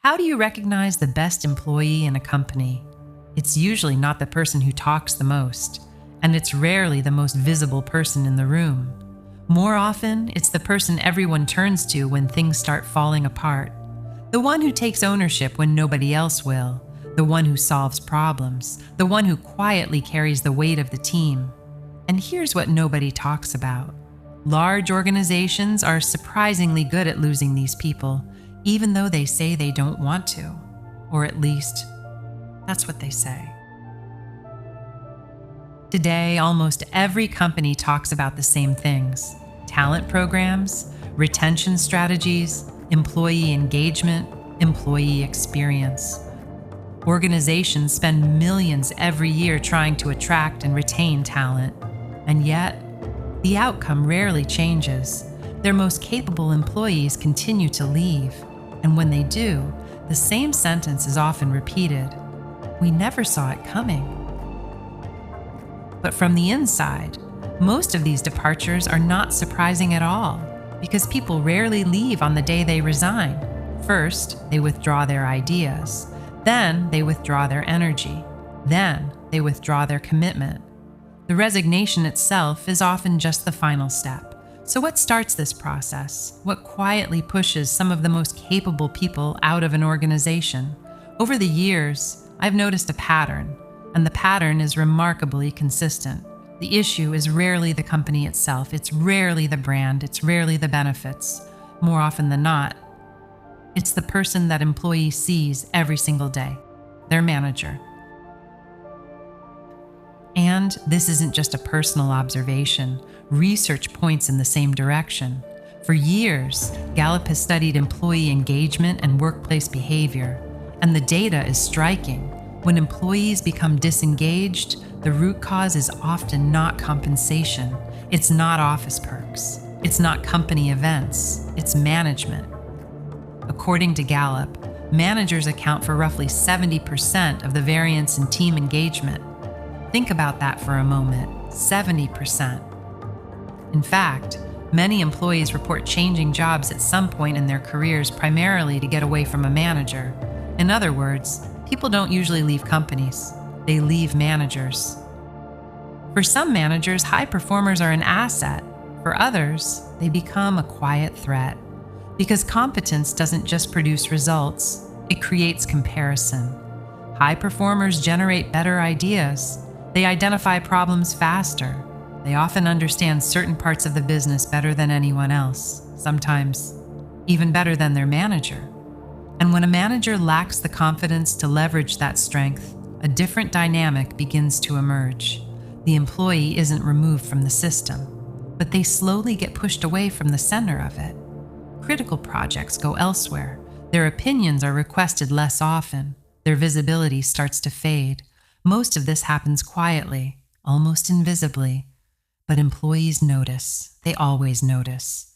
How do you recognize the best employee in a company? It's usually not the person who talks the most, and it's rarely the most visible person in the room. More often, it's the person everyone turns to when things start falling apart. The one who takes ownership when nobody else will. The one who solves problems. The one who quietly carries the weight of the team. And here's what nobody talks about. Large organizations are surprisingly good at losing these people, even though they say they don't want to. Or at least, that's what they say. Today, almost every company talks about the same things: talent programs, retention strategies, employee engagement, employee experience. Organizations spend millions every year trying to attract and retain talent, and yet, the outcome rarely changes. Their most capable employees continue to leave, and when they do, the same sentence is often repeated: "We never saw it coming." But from the inside, most of these departures are not surprising at all, because people rarely leave on the day they resign. First, they withdraw their ideas. Then, they withdraw their energy. Then, they withdraw their commitment. The resignation itself is often just the final step. So what starts this process? What quietly pushes some of the most capable people out of an organization? Over the years, I've noticed a pattern, and the pattern is remarkably consistent. The issue is rarely the company itself. It's rarely the brand. It's rarely the benefits. More often than not, it's the person that employee sees every single day, their manager. And this isn't just a personal observation. Research points in the same direction. For years, Gallup has studied employee engagement and workplace behavior, and the data is striking. When employees become disengaged, the root cause is often not compensation. It's not office perks. It's not company events. It's management. According to Gallup, managers account for roughly 70% of the variance in team engagement. Think about that for a moment. 70%. In fact, many employees report changing jobs at some point in their careers primarily to get away from a manager. In other words, people don't usually leave companies. They leave managers. For some managers, high performers are an asset. For others, they become a quiet threat. Because competence doesn't just produce results, it creates comparison. High performers generate better ideas. They identify problems faster. They often understand certain parts of the business better than anyone else, sometimes even better than their manager. And when a manager lacks the confidence to leverage that strength, a different dynamic begins to emerge. The employee isn't removed from the system, but they slowly get pushed away from the center of it. Critical projects go elsewhere. Their opinions are requested less often. Their visibility starts to fade. Most of this happens quietly, almost invisibly, but employees notice. They always notice.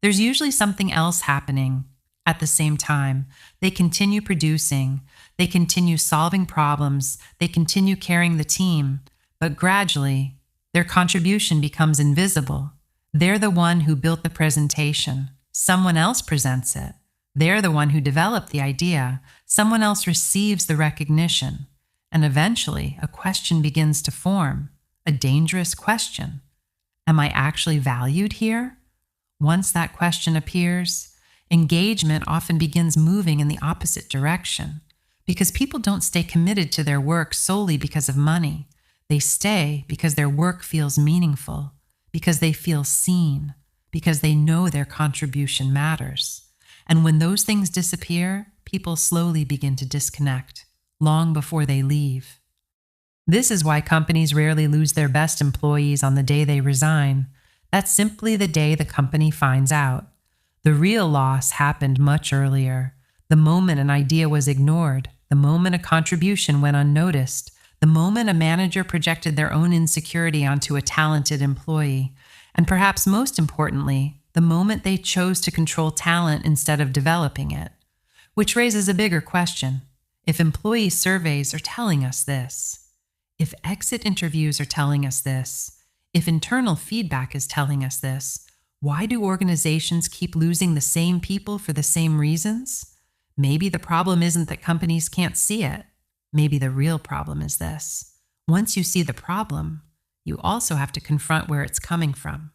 There's usually something else happening at the same time. They continue producing. They continue solving problems. They continue carrying the team, but gradually, their contribution becomes invisible. They're the one who built the presentation. Someone else presents it. They're the one who developed the idea. Someone else receives the recognition. And eventually, a question begins to form. A dangerous question. Am I actually valued here? Once that question appears, engagement often begins moving in the opposite direction. Because people don't stay committed to their work solely because of money. They stay because their work feels meaningful. Because they feel seen, because they know their contribution matters. And when those things disappear, people slowly begin to disconnect, long before they leave. This is why companies rarely lose their best employees on the day they resign. That's simply the day the company finds out. The real loss happened much earlier. The moment an idea was ignored, the moment a contribution went unnoticed, the moment a manager projected their own insecurity onto a talented employee, and perhaps most importantly, the moment they chose to control talent instead of developing it. Which raises a bigger question. If employee surveys are telling us this, if exit interviews are telling us this, if internal feedback is telling us this, why do organizations keep losing the same people for the same reasons? Maybe the problem isn't that companies can't see it. Maybe the real problem is this. Once you see the problem, you also have to confront where it's coming from.